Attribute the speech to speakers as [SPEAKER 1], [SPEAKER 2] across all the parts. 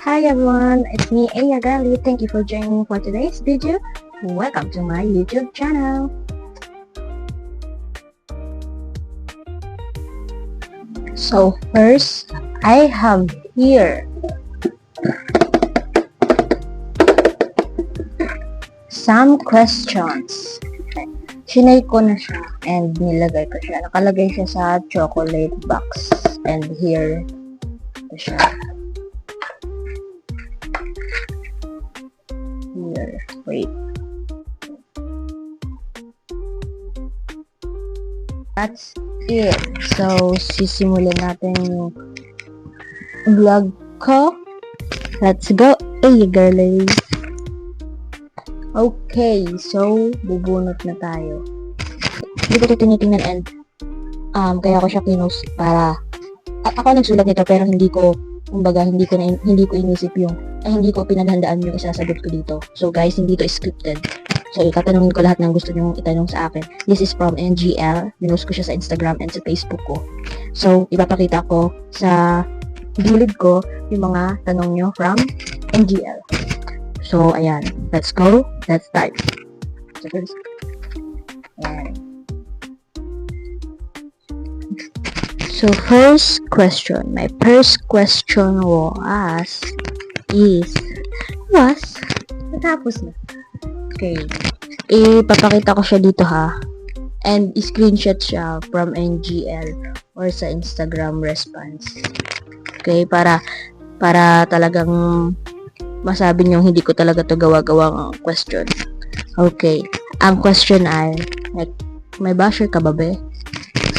[SPEAKER 1] Hi everyone, it's me Aya Gali. Thank you for joining for today's video. Welcome to my YouTube channel. So first, I have here some questions. Sinay ko na siya and nilagay ko siya. Nakalagay siya sa chocolate box. And here, ito siya. Here, wait. That's it. So, sisimulan natin yung vlog ko. Let's go! Hey, girlie! Okay, so, bubunot na tayo. Hindi ko ito tinitingnan and kaya ko siya kinost para ako nagsulat nito pero hindi ko inisip yung hindi ko pinaghandaan yung isasagot ko dito. So guys, hindi to scripted. So itatanungin ko lahat ng gusto nyong itanong sa akin. This is from NGL. Pinost ko siya sa Instagram and sa Facebook ko. So ipapakita ko sa gilid ko yung mga tanong nyo from NGL. So ayan, let's go. Let's start. So first, ayan. So first question, my first question natapos na. Okay, ipapakita ko siya dito ha, and screenshot siya from NGL or sa Instagram response. Okay, para talagang masabi niyo hindi ko talaga to gawa-gawang question. Okay, ang question ay, like, may basher ka ba be?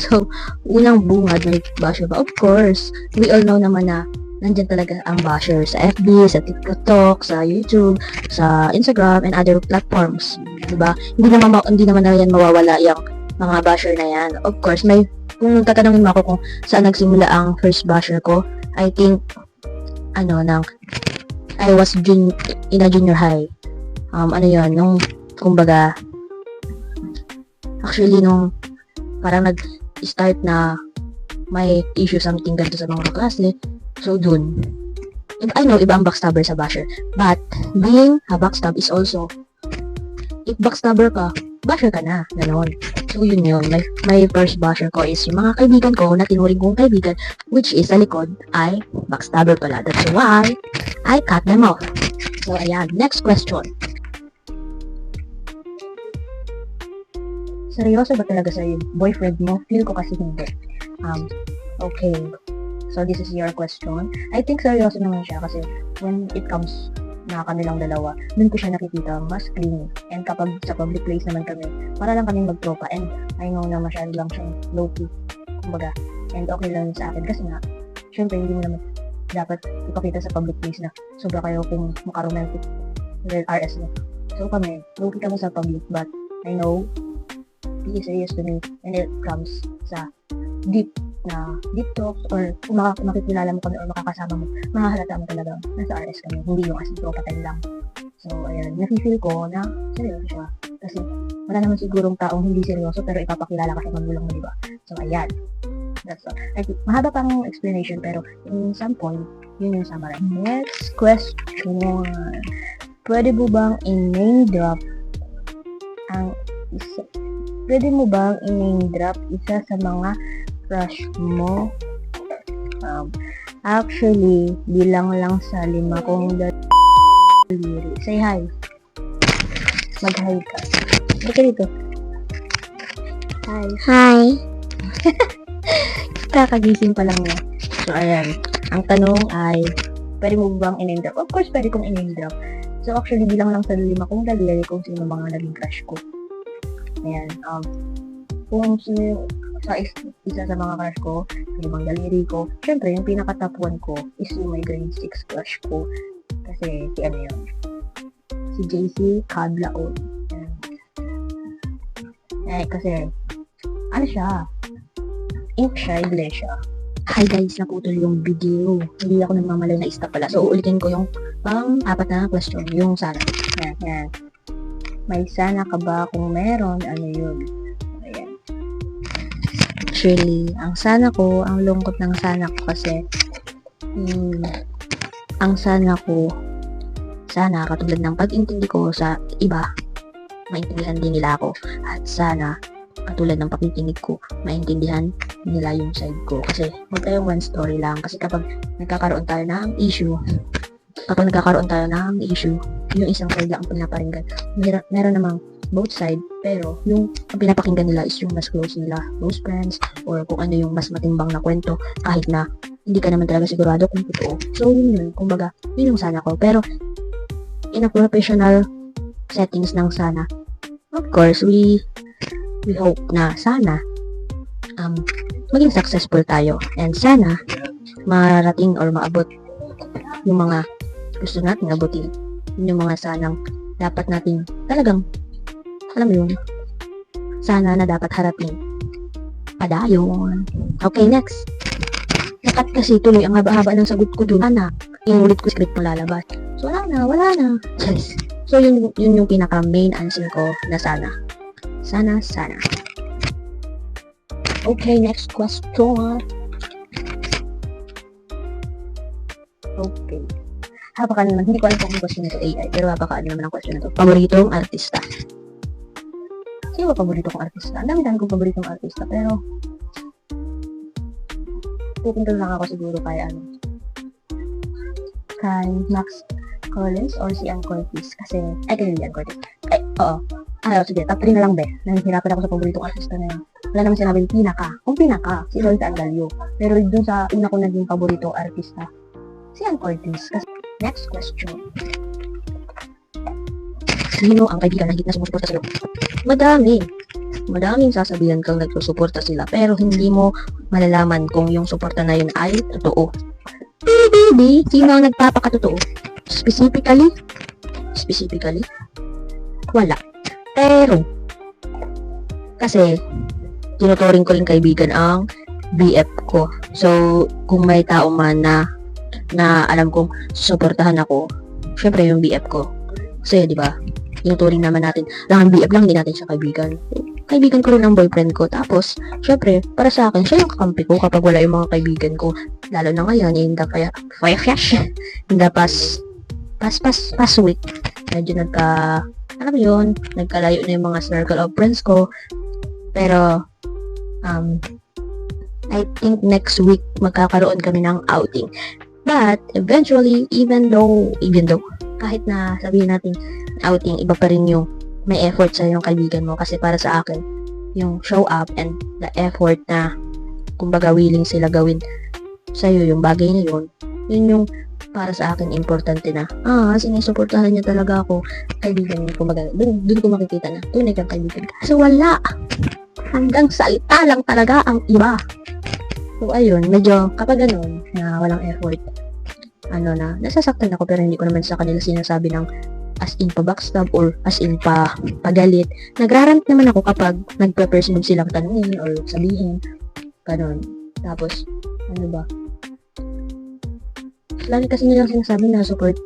[SPEAKER 1] So, unang bungad, may basher ba? Of course, we all know naman na nandyan talaga ang basher sa FB, sa TikTok, sa YouTube, sa Instagram, and other platforms. Diba? Hindi naman na yan mawawala yung mga basher na yan. Of course, kung tatanungin mo ako kung saan nagsimula ang first basher ko, I think, I was in a junior high. Nung, kumbaga, actually, nung parang nag-start na may issue something ganito sa mga klase. So, dun. I know, iba ang backstabber sa basher. But, being a backstab is also, if backstabber ka, basher ka na. Ganon. So, yun. My first basher ko is yung mga kaibigan ko na tinuring kong kaibigan, which is sa likod ay backstabber pala. That's why I cut them off. So, ayan. Next question. Seryoso ba talaga sa boyfriend mo? Feel ko kasi hindi. Okay. So, this is your question. I think seryoso naman siya kasi when it comes na kanilang dalawa, dun ko siya nakikita mas clingy. And kapag sa public place naman kami, para lang kaming magtropa. And I know na masyado lang siyang low-key. Kumbaga. And okay lang sa akin kasi nga, syempre hindi mo naman dapat ipakita sa public place na sobra kayo kung makaromantic RS mo. So kami, low-key kami sa public, but I know he is serious to me when it comes sa deep talks or kung makikilala mo kami or makakasama mo, makahalata mo talaga nasa RS kami, hindi yung as tropa time lang. So, ayan, nafe-feel ko na seryoso siya. Kasi wala naman sigurong taong hindi seryoso pero ipapakilala ka sa magulang mo, diba? So, ayan. That's all. I think, mahaba pang explanation pero in some point, yun yung summary. Next question. Pwede mo bang i-name drop isa sa mga crush mo? Actually, bilang lang sa 5 kong daliri. Say hi. Mag-hi ka. Hindi ka dito. Hi.
[SPEAKER 2] Hi.
[SPEAKER 1] Kakagising pa lang niya. So, ayan. Ang tanong ay, pwede mo bang i-name drop? Of course, pwede kong i-name drop. So, actually, bilang lang sa 5 kong daliri kung sino mga naging crush ko. Ayan. Kung sino sa isa sa mga crush ko, 5 daliri ko, syempre, yung pinaka-top 1 ko is yung may grade 6 crush ko. Kasi, si JC Cadlaon. Kasi, siya? Ink siya, iglesia. Hi guys, naputol yung video. Hindi ako nagmamalay na ista pala. So, uulitin ko yung pang-4 na question. Yung sana. Yan. May sana ka ba? Kung meron, ano yun? Ayan. Actually, ang sana ko, ang lungkot ng sana ko kasi ang sana ko, sana katulad ng pag-intindi ko sa iba, maintindihan din nila ako. At sana, katulad ng pakikinig ko, maintindihan nila yung side ko. Kasi huwag tayong one story lang. Kasi kapag nagkakaroon tayo ng issue, yung isang side lang ang pinaparinggan. Meron namang both side, pero yung ang pinapakinggan nila is yung mas close nila, close friends, or kung ano yung mas matimbang na kwento, kahit na hindi ka naman talaga sigurado kung totoo. So, yun. Kumbaga, yun yung sana ko. Pero, in a professional settings ng sana, of course, we hope na sana maging successful tayo. And sana, marating or maabot yung mga gusto natin abutin. Yung mga sanang dapat natin talagang, alam mo yun, sana na dapat harapin. Padayon. Okay, next. Nakat kasi tuloy ang haba-haba ng sagot ko dun. Sana, yung ulit ko script mo lalabas. So, wala na. Yes. So, yun yung pinaka-main answer ko na sana. Sana. Okay, next question. Okay. Napakaano naman, hindi ko alam kung ang question nito AI, pero napakaano naman ang question nito. Paboritong artista. Sino ba paborito kong artista? Ang dami-dami kong paboritong artista, pero pupunta lang ako siguro kay Max Collins or si Ann Curtis. Kasi, hindi Ann Curtis. Oo. Sige, top 3 na lang, be. Nahihirapan ako sa paboritong artista na yun. Wala naman sinabing kung pinaka, si Loita Andalio. Pero dun sa una ko naging paboritong artista, si Ann Curtis. Next question. Sino ang kaibigan na higit na sumusuporta sa'yo? Madaming sasabihan kang nagsusuporta sila, pero hindi mo malalaman kung yung suporta na yun ay totoo. Baby, sino ang nagpapakatotoo? Specifically, wala. Pero, kasi, tinuturing ko rin kaibigan ang BF ko. So, kung may tao man na alam kong susuportahan ako, syempre yung BF ko. Kasi, di ba, tinuturing naman natin, lang ang BF lang, hindi natin siya kaibigan. Kaibigan ko rin ang boyfriend ko. Tapos, syempre, para sa akin, siya yung kakampi ko kapag wala yung mga kaibigan ko. Lalo na ngayon, in the past week, medyo nagkalayo na yung mga circle of friends ko. Pero, I think next week, magkakaroon kami ng outing. But, eventually, even though, kahit na sabihin natin outing, iba pa rin yung may effort sa yung kaibigan mo. Kasi para sa akin, yung show up and the effort na, kumbaga, willing sila gawin sa'yo yung bagay na yun yung para sa akin importante na, sinusuportahan niya talaga ako, kaibigan niya, kumbaga, dun ko makikita na, tunay kang kaibigan ka. So, wala. Hanggang salita lang talaga ang iba. So, ayun, medyo, kapag ganun, na walang effort, nasasaktan ako, pero hindi ko naman sa kanila sinasabi ng as in pa backstab or as in pa pagalit. Nagrarant naman ako kapag nagpe-personal silang tanungin or sabihin, ganun. Tapos, lagi kasi nilang sinasabi na support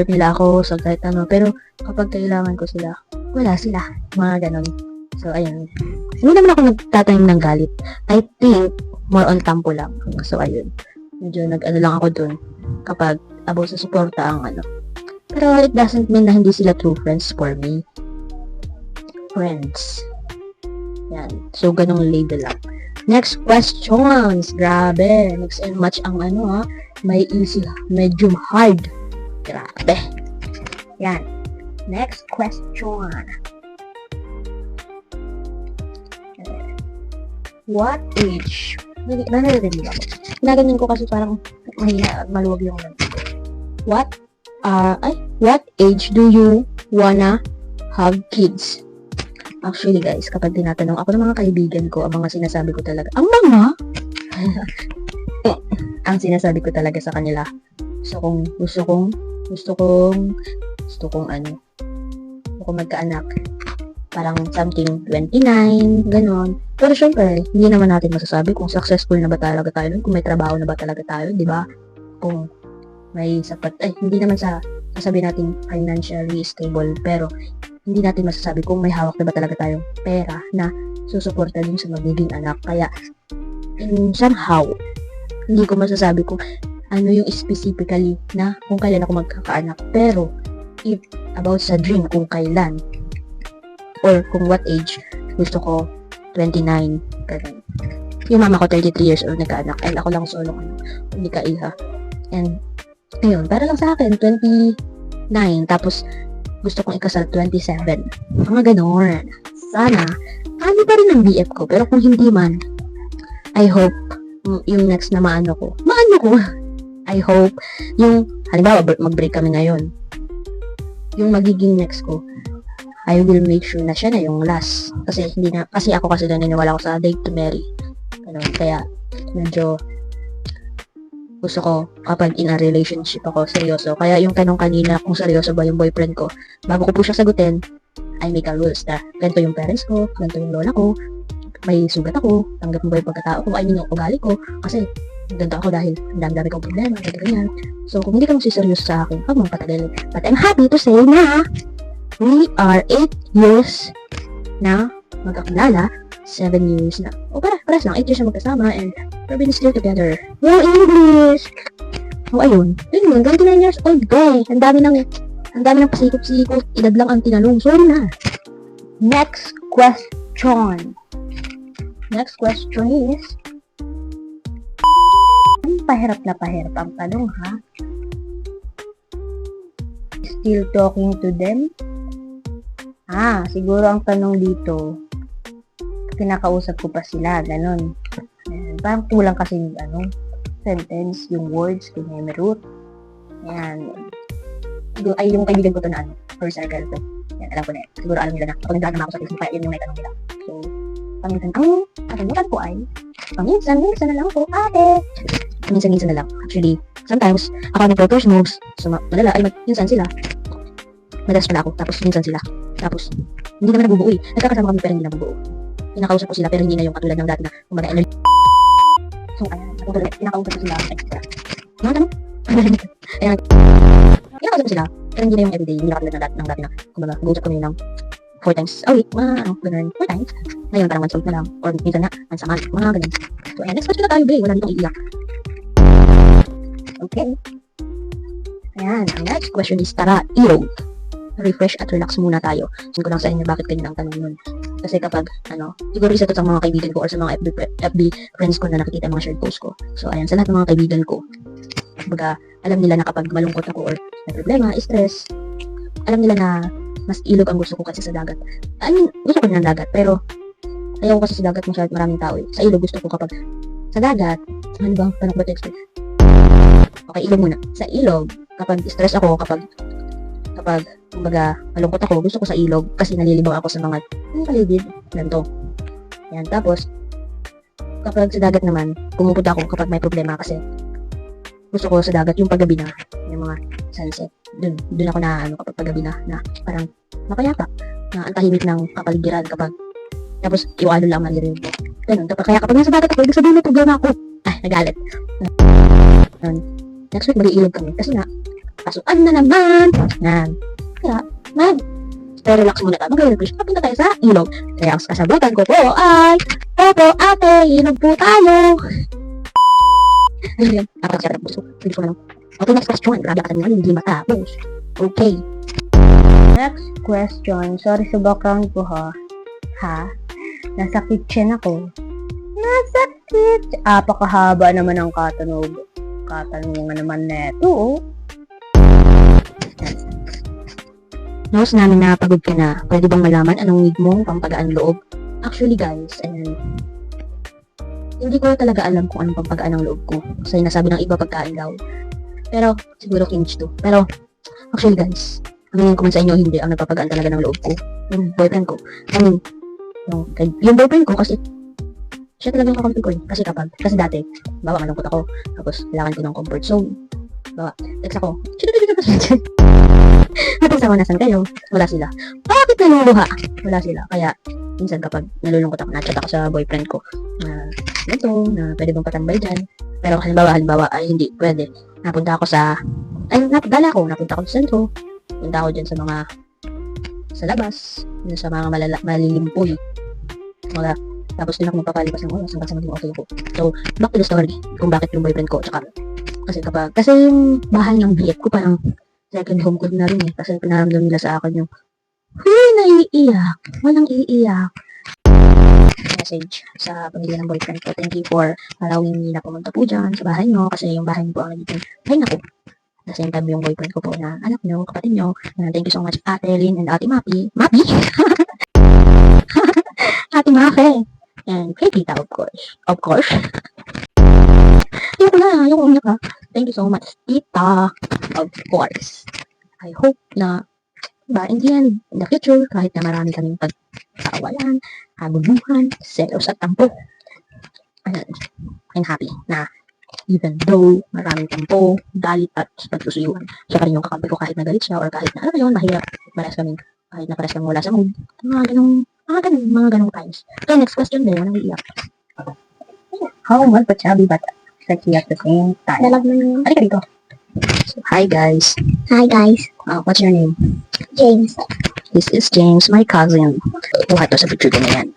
[SPEAKER 1] nila ako sa kahit ano, pero kapag kailangan ko sila, wala sila, mga ganon. So, ayun. Hindi naman ako nagtatanim ng galit. I think, more on tampo lang. So, ayun. Medyo lang ako dun kapag about sa suporta ang Pero it doesn't mean na hindi sila true friends for me. Friends. Yan. So, ganong label lang. Next questions. Grabe. Mix and match ang may easy, medium, hard. Grabe. Yan. Next question. What age? Nanarinig ako. Ginaganyan ko kasi parang maluwag yung What age do you wanna have kids? Actually guys, kapag tinatanong ako ng mga kaibigan ko, ang mga sinasabi ko talaga, ang sinasabi ko talaga sa kanila, gusto kong magkaanak, parang something 29, ganon. Pero syempre, hindi naman natin masasabi kung successful na ba talaga tayo, kung may trabaho na ba talaga tayo, di ba? Kung may sapat, hindi naman sasabihin natin financially stable, pero hindi natin masasabi kung may hawak na ba talaga tayong pera na susuporta din sa magiging anak. Kaya, somehow, hindi ko masasabi kung ano yung specifically na kung kailan ako magkakaanak. Pero, if about sa dream kung kailan or kung what age, gusto ko 29. Ganun. Yung mama ko 33 years old nagkaanak and ako lang solo hindi ka iha. And, ayun, para lang sa akin, 29. Tapos, gusto kong ikasal 27. Mga ganon. Sana, ano pa rin ang BF ko. Pero kung hindi man, I hope yung next na maano ko. I hope yung, halimbawa, mag-break kami ngayon. Yung magiging next ko, I will make sure na siya na yung last. Kasi ako naniniwala ko sa date to marry. Kaya, medyo, gusto ko kapag in a relationship ako, seryoso. Kaya yung tanong kanina kung seryoso ba yung boyfriend ko, bago ko po siya sagutin, I make a rules na ganito yung parents ko, ganito yung lola ko, may sugat ako, tanggap mo ba yung pagkatao ko, yung ugali ko, kasi ganito ako dahil ang dami kong problema, ganyan. So, kung hindi ka magsiseryoso sa akin, huwag mong patagal. But I'm happy to say na we are 8 years na magkakilala, 7 years na. O paras lang, 8 years na magkasama, and we've been still together. Wow, English! O ayun, yun, 29 years old guy. Ang dami ng pasikot-sikot, edad lang ang tinanong. Sorry na. Next question is, pahirap ang tanong, ha? Still talking to them? Siguro ang tanong dito, kinakausap ko pa sila, ganon. Parang kulang kasi yung sentence, yung words, yung root. Yan. Ay, yung kaibigan ko to na first circle ko. Yan, alam ko na yan. Siguro alam nila na. Kapag nagdaan naman ako sa Facebook, kaya yun yung may tanong nila. So, paminsan, ang kalimutan ko ay, paminsan na lang po, ate. Paminsan na lang. Actually, sometimes, ako nag-propose moves. So, malala, ay, minsan sila. Madalas pala ako, tapos minsan sila. Tapos, hindi naman nabubuo eh. Nagkakasama kami pero hindi nabubuo. Pinakausap ko sila pero hindi na yung katulad ng dati na kumbaga energy. So, ayan. Pinakausap ko sila. Ano tanong? Ayan. Pinakausap ko sila pero hindi na yung everyday. Hindi na katulad ng dati na kumbaga mag-uusap kami ng 4 times a week. Ganun. 4 times. Ngayon parang once a week na lang. Or minsan na, once a month. Mga ganun. So, ayan. Next question na tayo, babe. Wala ditong iiyak. Okay. Ayan. Ang next question is, tara, ilog. Refresh at relax muna tayo. Sabi ko lang sa inyo bakit ganyan ang tanong nun. Kasi kapag, siguro isa to sa mga kaibigan ko or sa mga FB friends ko na nakikita mga shared post ko. So, ayan, sa lahat ng mga kaibigan ko, kumbaga, alam nila na kapag malungkot ako or may problema, stress, alam nila na mas ilog ang gusto ko kasi sa dagat. I mean, gusto ko din ng dagat, pero ayaw ko kasi sa dagat maraming tao eh. Sa ilog gusto ko kapag sa dagat, ano ba, paano ko explain? Okay, ilog muna. Sa ilog, kapag stress ako, kapag kumbaga, malungkot ako, gusto ko sa ilog kasi nalilibang ako sa mga paligid, ganito. Yan, tapos, kapag sa dagat naman, pumupunta ako kapag may problema kasi gusto ko sa dagat yung paggabi na, yung mga sunset. Dun ako na, kapag paggabi na parang mapayapa, na ang tahimik ng kapaligiran kapag, tapos, yung ano lang maririnig ko. Ganun, kaya kapag nasa dagat ako, ibig sabihin may problema ako. Nagalit. Next week, mag-iilog kami kasi nga, pasukan na naman. Yan. Kaya, relax muna tayo. Mag-refresh. Papunta tayo sa ilog. Kaya ang kasabutan ko po ay, Opo, ate, ilog po tayo. Ayun, siya rin puso. Hindi ko na lang. Okay, next question. Grabe ka naman, hindi matapos. Okay. Next question. Sorry sa background ko, ha? Nasa kitchen ako. Apakahaba naman ang katanungan naman neto, oh. Knows namin na pagod ka na. Pwede bang malaman anong need mo pampagaan loob? Actually guys, hindi ko talaga alam kung anong pampagaan ng loob ko. Kasi nasabi ng iba pagkain daw. Pero siguro cringe to. Pero actually guys, aminin ko man sa inyo hindi ang nagpapagaan talaga ng loob ko. Yung boyfriend ko. Yung boyfriend ko kasi siya talagang kakampi ko eh. Kasi dati, malungkot ako. Tapos kailangan ko ng comfort zone. Text ako. Napansin ako, nasan kayo? Wala sila. Bakit naluluha? Wala sila. Kaya, minsan kapag nalulungkot ako, na-chat ako sa boyfriend ko na pwede bang patambay dyan. Pero halimbawa, ay hindi, pwede. Napunta ako sa sentro. Punta ako dyan sa labas. Dyan sa mga malilimpoy. Tapos din ako magpapalipas ng oras hanggang sa maging okay ko. So, back to the story kung bakit yung boyfriend ko, tsaka Kasi yung bahay ng BF ko parang second home ko na rin eh. Kasi pinaramdam nila sa akin yung, huy, naiiyak. Walang iiyak. Message sa pamilya ng boyfriend ko. Thank you for allowing me na pumunta po dyan sa bahay nyo. Kasi yung bahay nyo po ang nagiging bahay na ko. At the same time, yung boyfriend ko po na anak nyo, kapatid nyo. Thank you so much, Ate Lynn and Ate Mapi. Mapi? Ate Mafe. And kay Tita, of course. Of course. Ayoko umiyak ha. Thank you so much, Tita. Of course. I hope na, diba, in the end, in the future, kahit na marami kaming pagkaawalan, kaguluhan, selos at tampo, I'm happy na even though maraming tampo, galit at pagsusuyuan, siya pa rin yung kakampi ko kahit na galit siya or kahit na, alam mo yun, mahirap, kahit na pares kami wala sa mood. Mga ganong times. Okay, next question din, walang iiyak. How much but chubby but sexy at the same time? Nalag mo yun. Halika dito. Hi guys.
[SPEAKER 2] Hi guys,
[SPEAKER 1] What's your name?
[SPEAKER 2] James.
[SPEAKER 1] This is James, my cousin. Buhat to sa picture ko na yan.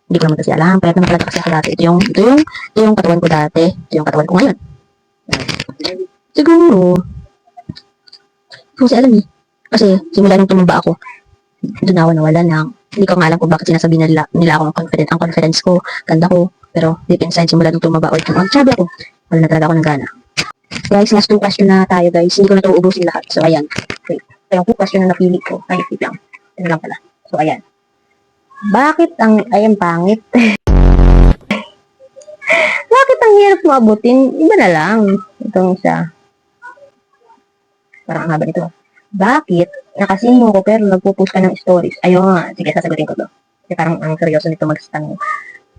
[SPEAKER 1] Hindi ko naman kasi alam. Pwede naman pala kasi ako dati. Ito yung katawan ko dati. Ito yung katawan ko ngayon. Siguro. Hindi ko kasi alam eh. Kasi simula nung tumaba ako, doon ako nawala ng, hindi ko nga alam kung bakit sinasabi nila ako confident. Ang confidence ko, ganda ko. Pero deep inside, simula nung tumaba or sabi ako, wala na talaga ako ng gana. Guys, last 2 question na tayo guys. Hindi ko na ito uubusin lahat. So ayan. Okay. Ito yung 2 question na napili ko. Ay, wait lang. Ito lang pala. So ayan. Bakit ang pangit? Bakit ang hirap maabutin? Iba na lang. Itong sa parang ang haba nito. Bakit nakasin mo ko pero nagpo-post ka ng stories? Ayun nga. Sige, sasagutin ko to. Kasi parang ang seryoso nito magsatanong.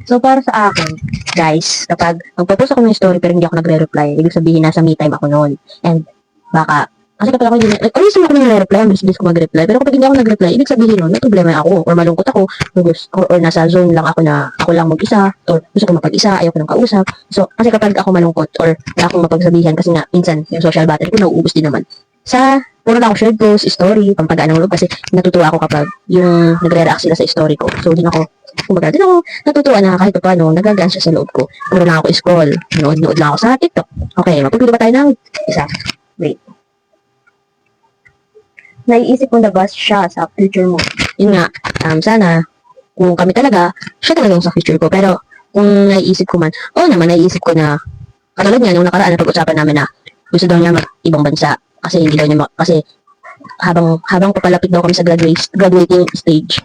[SPEAKER 1] So, para sa akin, guys, kapag magpo-post ako ng story pero hindi ako nagre-reply, ibig sabihin nasa me time ako noon. And baka kasi kapag ako hindi, always ako nagre-reply, bilis ko mag-reply. Pero kapag hindi ako nag-reply, ibig sabihin nun, may problema ako, or malungkot ako, or nasa zone lang ako na ako lang mag-isa, or gusto ko mapag-isa, ayaw ko nang kausap. So, kasi kapag ako malungkot, or wala akong mapagsabihan, kasi nga, minsan, yung social battery ko nauubos din naman. Puro lang ako shared post, story, pampagaan ng loob, kasi natutuwa ako kapag yung nagre-react sila sa story ko. So, din ako natutuwa na kahit paano, nagagaan siya sa loob ko. Puro lang ako scroll, nood lang ako sa TikTok. Okay, mapipili ba tayo ng isa? Wait. Naiisip mo na ba siya sa future mo? Yun nga, sana, kung kami talaga, siya talaga yung sa future ko. Pero, kung naiisip ko man, naiisip ko na, katulad niya, nung nakaraan na pag-usapan namin na, gusto daw niya mag-ibang bansa. Kasi hindi daw niya, kasi, habang papalapit daw kami sa graduating stage,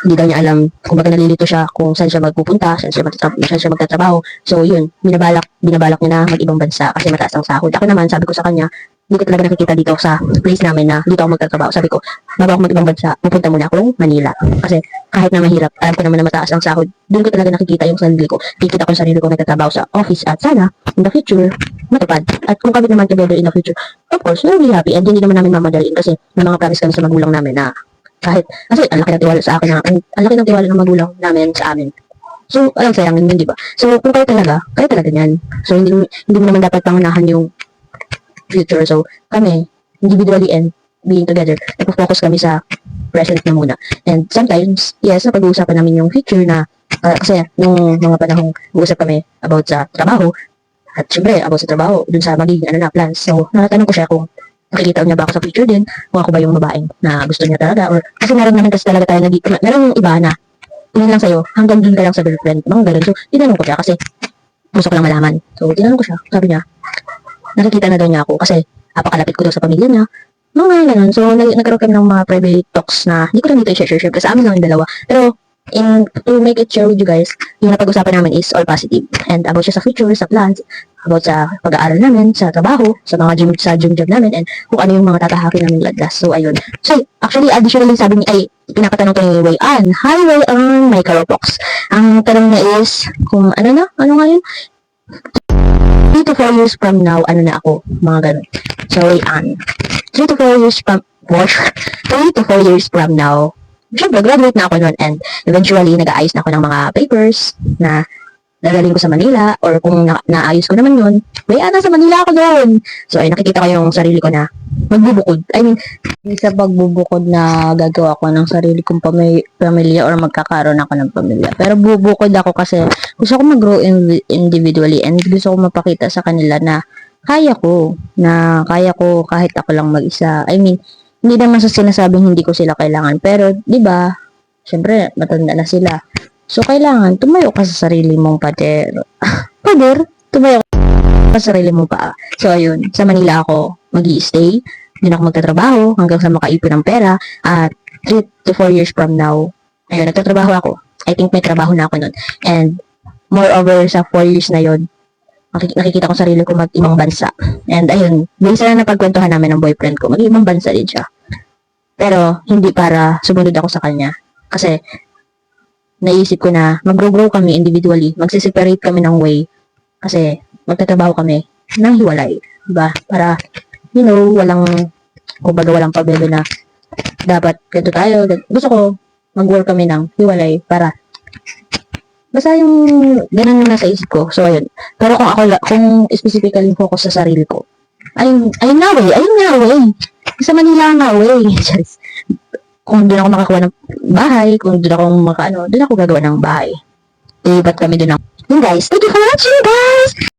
[SPEAKER 1] hindi daw niya alam kung baga nalilito siya kung saan siya magpupunta, saan siya magtatrabaho. So, yun, binabalak niya na mag-ibang bansa kasi mataas ang sahod. Ako naman, sabi ko sa kanya, hindi ko talaga nakikita dito sa place namin na dito ako magtatrabaho. Sabi ko, bago ako mag-ibang bansa, pupunta muna ako ng Manila. Kasi kahit na mahirap, alam ko naman na mataas ang sahod, doon ko talaga nakikita yung sarili ko. Kikita ko yung sarili ko nagtatrabaho sa office at sana, in the future, matupad. At kung kami naman together in the future, of course, we'll be happy. And hindi naman namin mamadaliin kasi may mga promise kami sa magulang namin na kasi ang laki ng tiwala sa akin ang laki ng tiwala ng magulang namin sa amin. So, alam sayangin yun, di ba? So, kung kayo talaga yan. So, hindi mo naman dapat pangunahan yung future. So, kami, individually and being together, nagpo-focus kami sa present na muna. And sometimes, yes, napag-uusapan namin yung future na, kasi nung mga panahong uusap kami about sa trabaho, at syempre, about sa trabaho, dun sa magiging plans. So, natanong ko siya kung nakikita niya ba ako sa future din, kung ako ba yung babaeng na gusto niya talaga, or kasi meron naman kasi talaga tayo merong iba na tingin lang sa'yo, hanggang din ka lang sa girlfriend, mga ganun. So, tinanong ko siya kasi gusto ko lang malaman. So, tinanong ko siya, sabi niya, nakikita na daw niya ako kasi apakalapit ko daw sa pamilya niya, mga ganun. So, nagkaroon kami ng mga private talks na hindi ko lang dito i-share kasi sa amin lang yung dalawa. Pero, to make it share with you guys, yung napag-usapan namin is all positive. And about siya sa future, sa plans, about sa pag-aaral namin, sa trabaho, sa mga dream job namin, and kung ano yung mga tatahakin namin landas. So, ayun. So, actually, additionally, sabi niya, pinapatanong ko ni Wayan. Hi, Wayan, my Caropox. Ang tanong niya is, kung ano nga yun? 3 to 4 years from now, ano na ako? Mga ganun. So, Wayan. 3 to 4 years from, 3 to 4 years from now, syempre, graduate na ako noon, and eventually, nag-aayos na ako ng mga papers na nagaling ko sa Manila, or kung naayos ko naman yun, nasa Manila ako noon. So, nakikita ko yung sarili ko na magbubukod. I mean,
[SPEAKER 2] Sa pagbubukod na gagawa ko ng sarili kong pamilya or magkakaroon ako ng pamilya. Pero bubukod ako kasi gusto ko mag-grow individually and gusto ko mapakita sa kanila na kaya ko kahit ako lang mag-isa. I mean, hindi naman sa sinasabing hindi ko sila kailangan. Pero, di ba, syempre, matanda na sila. So, kailangan, tumayo ka sa sarili mong pader. Tumayo ka sa sarili mong paa. So, ayun, sa Manila ako mag-i-stay. Doon ako magtatrabaho hanggang sa makaipon ng pera. At 3 to 4 years from now, ayun, nagtatrabaho ako. I think may trabaho na ako nun. And, moreover, sa 4 years na yon, nakikita ko sarili ko mag-ibang bansa. And ayun, bisa na napagkwentuhan namin ng boyfriend ko, mag-ibang bansa din siya. Pero, hindi para sumunod ako sa kanya. Kasi, naisip ko na mag-grow kami individually, magsiseparate kami ng way. Kasi, magtatrabaho kami ng hiwalay. Diba? Para, kumbaga walang pabebe na dapat ganito tayo. Gusto ko, mag-work kami ng hiwalay para basta yung ganun yung nasa isip ko. So, ayun. Pero kung specifically focus sa sarili ko, ayun nga way. Sa Manila nga way. Kung doon ako makakuha ng bahay, kung doon ako doon ako gagawa ng bahay. Ibat kami doon ng, yun guys, thank you for watching guys!